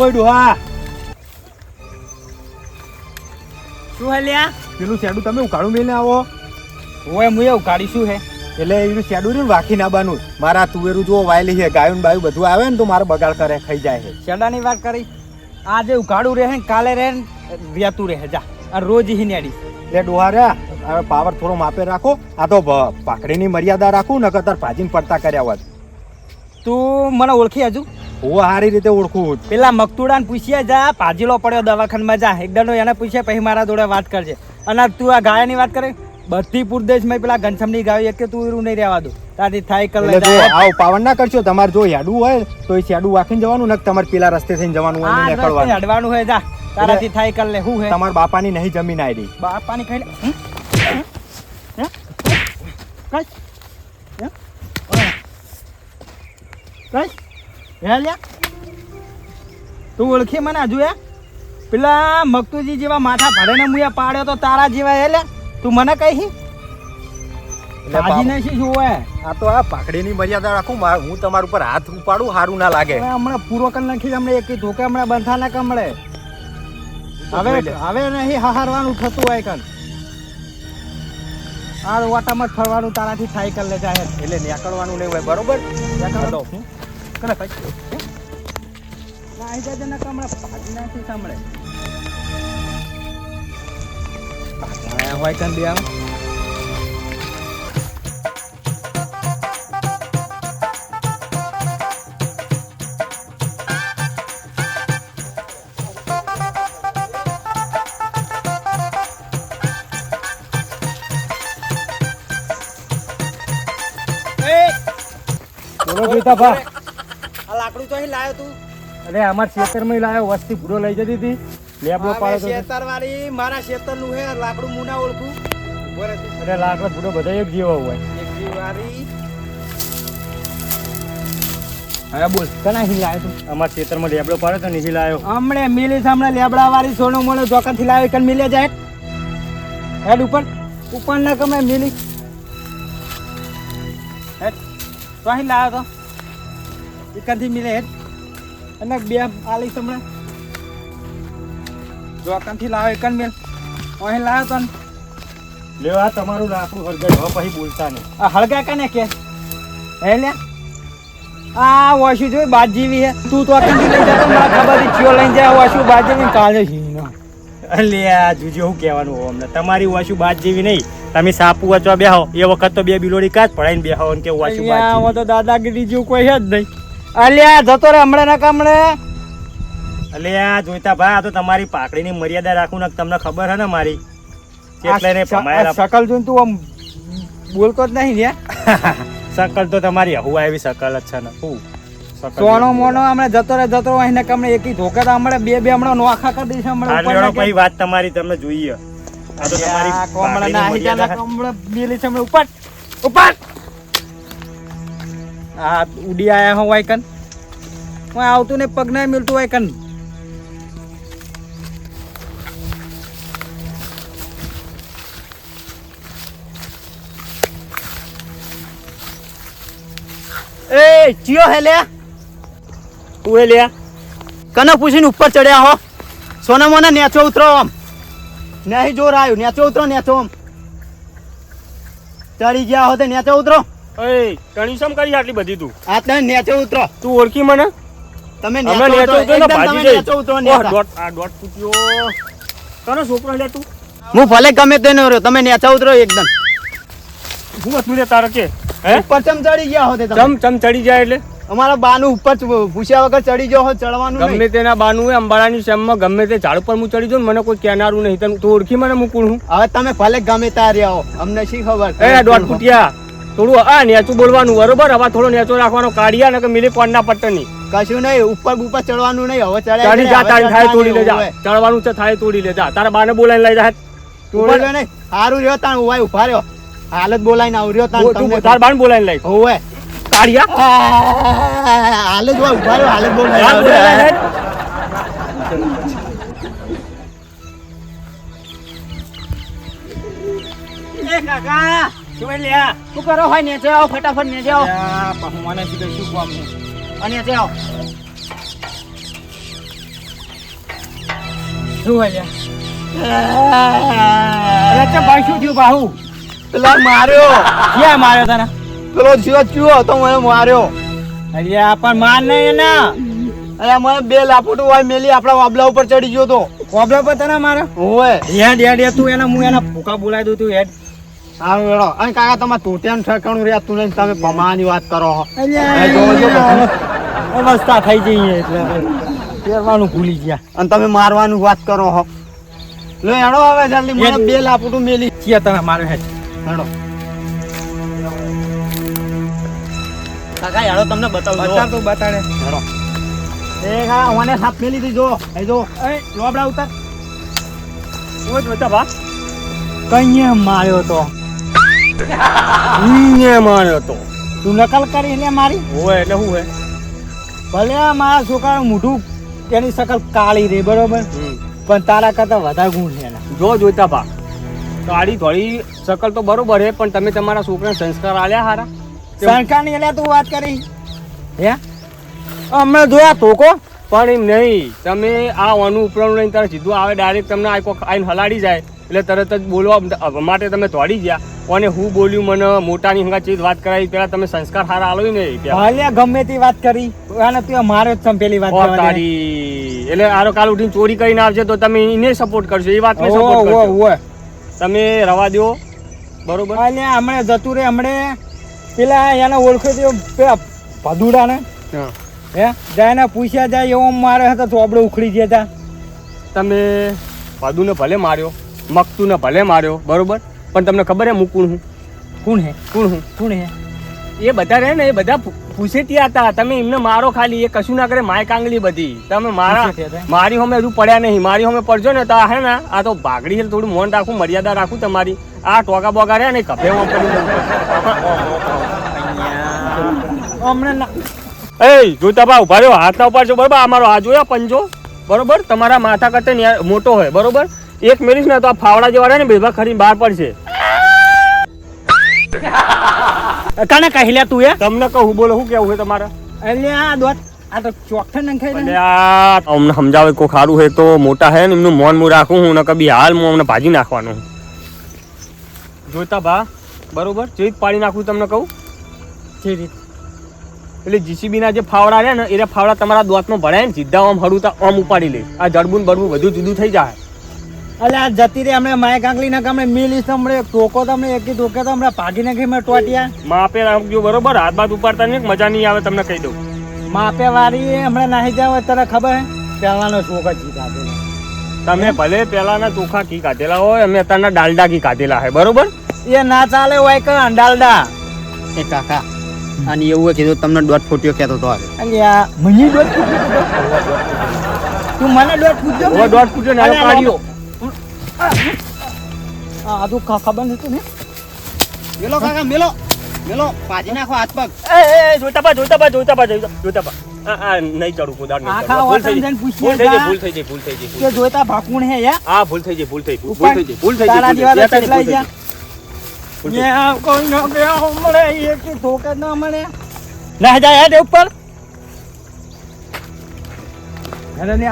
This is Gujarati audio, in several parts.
ઓય ડોહા શું હે લ્યા? પેલું શેડું તમે ઉકાળું મેલે આવો. ઓય મુએ ઉકાળી શું હે? એટલે એનું શેડું રહ્યું ને વાખી ના બાનું મારા તુવેરું જો વાયેલી છે ગાયું બાયું બધું આવે ને તો મારો બગાડ કરે ખાઈ જાય છે. શેડાની વાત કરી. આજે ઉકાળું રહે ને કાલે રહે ને વેતું રહે જા આ રોજ હિનેડી. એટલે ડોહા રહ્યા પાવર થોડો માપે રાખો. આ તો પાકડીની મર્યાદા રાખું ને કતાર ભાજીને પડતા કર્યા હોત. તું મને ઓળખી હજુ? હું સારી રીતે ઓળખું. પેલા મકતુડાને પૂછ્યા જા પાજીલો પડ્યો દવાખાનામાં જા એકદમ એને પૂછ્યા પછી મારા જોડે વાત કરજે. અને તું આ ગાયની વાત કરે બધી પૂરદેશમાં પેલા ઘનશ્યામની ગાયો એક કે તું એવું નહીં રહેવા દો તાથી થાય કર લે. આવ પાવર ના કરશો. તમારે જો હેડું હોય તો એ શેડું વાખીને જવાનું ને તમારે પેલા રસ્તે થઈને જવાનું હોય ને નીકળવાનું. હેડવાનું હોય જા તારાથી થાય કર લે. હું હે તમારા બાપાની નહીં જમીન આવી રહી. બાપાની ખાઈ લે તું ઓળખી મને હજુ હે? પેલા મકતુજી જેવા માથા ભરે ને પાડ્યો તો તારા જેવા હે લે. તું મને કઈ આ તો આ પાકડીની મર્યાદા રાખું. હું તમારા ઉપર હાથ ઉપાડું સારું ના લાગે. હમણાં પૂરો કરી નાખી હમણાં એક ધોકે હમણાં બંધા ના કમળે. હવે નહીં હારવાનું થતું હોય કન આ વાટામાં ફરવાનું તારાથી થાય કર લે જાહેર. એટલે નીકળવાનું નહીં હોય બરોબર. નીકળો કરે ભાઈ નાઈ જાય ને કમળે પાડી નાખી સાંભળે હોય કન બે આવ. લાકડું તો અહીં લાયો તું? અરે અમાર ખેતરમાં લાયો. વસ્તી ભૂરો લઈ જતી હતી. લેબડો પાડ્યો ખેતર વાળી મારા ખેતર નું હે. લાકડું મુના ઓળખું. અરે લાકડો ભૂરો બધા એક જેવો હોય. એક જી વાળી હવે બોલ કના હી લાયો તું? અમાર ખેતરમાં લેબડો પાડ્યો તો નહીં લાયો. હમણે મિલી સામે લેબડા વાળી સોનો મોનો જોકન થી લાવ્યો કન મિલે જાય હેડ ઉપર ના કમે મિલી હેડ તો અહીં લાવ્યો તો એકથી મિલે હેડ અને બે આલી સામે જોકન થી લાવ્યો એકન મિલ અહીં લાવ્યો તો લેવા તમારું લાકડું હળગાય પછી બોલતા નહીં. આ હળગા કને કે હે લે આ વાશુ જોઈ બાજ જેવી હે. તું તો અકંડી લઈ જતો મને ખબર છે ચિયો લઈને જાય વાશુ બાજ જેવી કાલે હીનો. અલ્યા જુજો હું કહેવાનું હો અમને. તમારી વાશુ બાજ જેવી નહીં. તમે સાપુ વચવા બેહો એ વખત તો બે બિલોડી કાચ પડાઈને બેહો ને કે વાશુ બાજ જેવી. આમાં તો દાદાગીરી જેવું કોઈ છે જ નહીં. અલ્યા જતો રે હમણાં ના કામણે. અલ્યા જોઈતા ભાઈ આ તો તમારી પાકડીની મર્યાદા રાખું ને તમને ખબર હે ને મારી એટલે ને ભમાયેલા શકલ જોઈને તું આમ બોલતો જ નહીં ને. શકલ તો તમારી હું આવી શકલ જ છે ને. હું સોનો મોનો હમણાં જતો રહે અહીંને કમણે એકી ધોકા તો હમણાં બે હમણાં નોખા કરી દઈશ હમણાં. પછી વાત તમારી તમને જોઈએ. આ તો તમારી કોમળા ના આહી જાલા કોમળા બેલી છે હમણાં ઉપર આ ઉડી આયા હો વાયકન હું આવતું ને પગ ના મિલતું વાયકન. એ ચિયો હે લે તું એ લે કને પૂછીને ઉપર ચડ્યા હો? સોના મોના નેચો ઉતરો આમ નહીં જોર આવ્યું. નેચો ઉતરો નેચો આમ ચડી ગયા હો તો નેચો ઉતરો. એ ટણી સમ કરી આટલી બધી તું? આ તને નેચો ઉતરો. તું ઓળખી મને? તમે નેચો ઉતરો ને ભાજી જઈ. નેચો ઉતરો નેચો. આ ડોટ ફૂટ્યો તને છોકરો લે તું. હું ભલે ગમે તેને રહ્યો તમે નેચો ઉતરો એકદમ. હું હતું લે તારે કે હે ઉપર ચમ ચડી ગયા હો તે તમે? ચમ ચડી જાય એટલે અમારા બાનું ઉપર પૂછ્યા વગર ચડી જાઓ હો. ચડવાનું ગમે તેના બાનું હોય અંબાલાની શેમમાં ગમે તે ઝાડ પર હું ચડી જાઉં મને કોઈ કહેનારું નહીં. તને તું ઓળખી મને હું કોણ હું? હવે તમે ભલે ગમે ત્યાં રહ્યા હો અમને શી ખબર. એ ડોટ ફૂટ્યા થોડું આ નેચું બોલવાનું બરોબર. હવે થોડો નેચો રાખવાનો. કાઢિયા ને કે મિલી કોણ ના પટ્ટ નહીં. કશું નહીં ઉપર ચડવાનું નહીં. હવે ચડી જા તારી થાય તોડી લે જા. ચડવાનું છે થાય તોડી લે જા. તારા બાને બોલાઈને લઈ જા. તું નહીં સારું રહ્યો તાણ ઉવાય ઉભા રહ્યો. હાલત બોલાઈને આવ્યો તું તાર બાને બોલાઈને લઈ હોવે કાઢિયા હાલત ઉભા રહ્યો. હાલત બોલાઈને એ કાકા શું લ્યા શું કરો હોય ને આવો ફટાફટ ને આવો. મને શું કામ અને આવો શું હોય અરે ભાઈ શું થયું બાહુ? પેલા માર્યો, ક્યાં માર્યો તને? પેલો જીવો ચૂયો તો મને માર્યો. અરે પણ માર નહીં ના. અરે મને 2 લાપોટું વાય મેલી આપણા વાબલા ઉપર ચડી ગયો તો. કોબલા પર તને માર્યો? ઓય હેડ તું એના હું એના ભૂકા બોલાવી દઉં તું હેડ. સારું વેડો. અને કાકા તમારે તોત્યાનું ઠેકાણું રહ્યા તું નહીં, તમે પમાની વાત કરો છો. અવસ્થા થઈ જઈ એટલે પહેરવાનું ભૂલી ગયા અને તમે મારવાનું વાત કરો છો. લો હેડો હવે જલ્દી, મને 2 લાપોટું મેલી. છીએ તને માર્યો હેડ. હેડો કાકા, હેડો તમને બતાવું. બતાડ તું બતાડે. હેડો એ કાકા ઓને સાપ મેલી દી જો. એ જો એ લોબડા ઉતાર. ઓ જોતા બા કઈ માર્યો તો? માર્યો તો તું નકલ કરી ને મારી? હોય એટલે શું હે? ભલે આ મારા છોકરાનું મોઢું એની શકલ કાળી રે બરોબર, પણ તારા કરતા વધારે ગુણ છે એના. જો જોતા બા કાળી ધોળી શકલ તો બરોબર હે, પણ તમે તમારા છોકરાને સંસ્કાર આલ્યા હારા? સરકારની એટલે તું વાત કરી હે? હમણાં જોયા તોકો પણ એમ નહીં, તમે આ વાનું ઉપરનું લઈને તરત સીધું આવે ડાયરેક્ટ તમને આઈને હલાડી જાય એટલે તરત જ બોલવા માટે તમે દોડી ગયા. અને હું બોલ્યું મને મોટાની હંગા ચીજ વાત કરાવી, પેલા તમે સંસ્કાર હારા આલો ને ભલે ગમે તે વાત કરી અને તું માર્યો જ પેલી વાત કરવા દે. તારી એટલે આરો કાલ ઉઠીને ચોરી કરીને આવશે તો તમે એને સપોર્ટ કરશો, એ વાતને સપોર્ટ કરશો. તમે રવા દો બરોબર. એટલે હમણાં જતું રે, હમણે પેલા એને ઓળખો તો પેલા ભદુડા ને હે જાય ને પૂછ્યા જાય એવો મારે હતો ચોપડો ઉખડી ગયા હતા. તમે ભાદુને ભલે માર્યો, મકતુને ભલે માર્યો બરોબર, પણ તમને ખબર હે હું કોણ હું? કોણ હે? કોણ હે? એ બધા રહે ને, એ બધા પૂછેટિયા હતા. તમે એમને મારો ખાલી, એ કશું ના કરે. માય કાંગલી બધી તમે મારી હોમે હજુ પડ્યા નહીં. મારી હોમે પડજો ને તો હે ને આ તો ભાગડી છે, થોડું મોન રાખું, મર્યાદા રાખું તમારી. આ ટોકા બોકા રહ્યા ને કભે હમણાં એ જોતા બા ઉભા રહ્યો, હાથ ના ઉપાડજો બરોબર. અમારો આ જોયા પંજો બરોબર, તમારા માથા કરતા મોટો હોય બરોબર. એક મેરીશ ને તો આ ફાવડા જેવા ને બેભા ખરી બહાર પડશે. કાને કહી લે તું? તમને કહું બોલો શું કેવું છે તમારે? એટલે આ દોત આ તો ચોકઠા નખાઈ એટલે આ અમને સમજાવે કોઈ ખારું હોય તો મોટા હે ને એમનું મોન હું રાખું હું, ને કભી હાલ હું અમને ભાજી નાખવાનું જોતા ભા બરોબર. ચેત પાડી નાખું તમને કહું જે રીત. એટલે જીસીબી ના જે ફાવડા રહ્યા ને એ ફાવડા તમારા દોતમાં ભરાય ને સીધા આમ હડું આમ ઉપાડી લે. આ જડબું બળવું બધું જુદું થઈ જાય. એટલે આ જતી રે હમણાં માય કાંકલી ના કામણે મિલીશ હમણે ટોકો તમને એક ટોકે તો હમણાં ભાગી નાખી મેં ટોટિયા. માપે રાખજો બરોબર, હાથ બાદ ઉપાડતા નહીં, મજા નહીં આવે તમને કહી દઉં. માપે વાળી હમણાં નાહી જાવ તને ખબર હે પહેલાનો ચોખા ઘી કાઢેલો. તમે ભલે પેલાના ચોખા ઘી કાઢેલા હોય, અમે અત્યારના ડાલડા ઘી કાઢેલા હોય બરોબર. એ ના ચાલે હોય કે અંડાલડા. એ કાકા અને એવું કીધું તમને દોઢ ફૂટ્યો કહેતો તો હવે. અલ્યા મને દોઢ ફૂટ્યો? તું મને દોઢ ફૂટ્યો? ઓ દોઢ ફૂટ્યો નાનો કાઢ્યો. આ તો ખબર નથી ને. મેલો કાકા મેલો મેલો, પાજી નાખો હાથ પગ. એ જોતા બા આ નહીં ચડું કોદાળ નહીં આખા ચડું. વતન જઈને પૂછીએ ભૂલ થઈ ગઈ. કે જોઈતા ભાકુણ હે યા. હા ભૂલ થઈ ગઈ. તારા જેવા તો કેટલાય ગયા. યા કોઈ ન ગયા મળે એક ધોકા ન મળે. ના જાય હેડ ઉપર. હેડ ને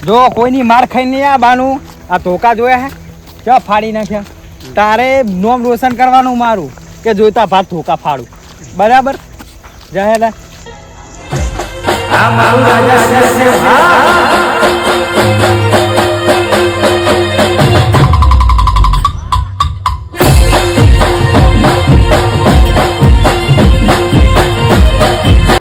જો કોઈની માર ખાઈ નહીં આ બાનું આ ધોકા જોયા હે ક્યાં ફાડી નાખ્યા. તારે નોમ રોશન કરવાનું મારું કે જોઈતા ભાત ધોકા ફાડું બરાબર. જા હેડ આ મારું રાજા છે.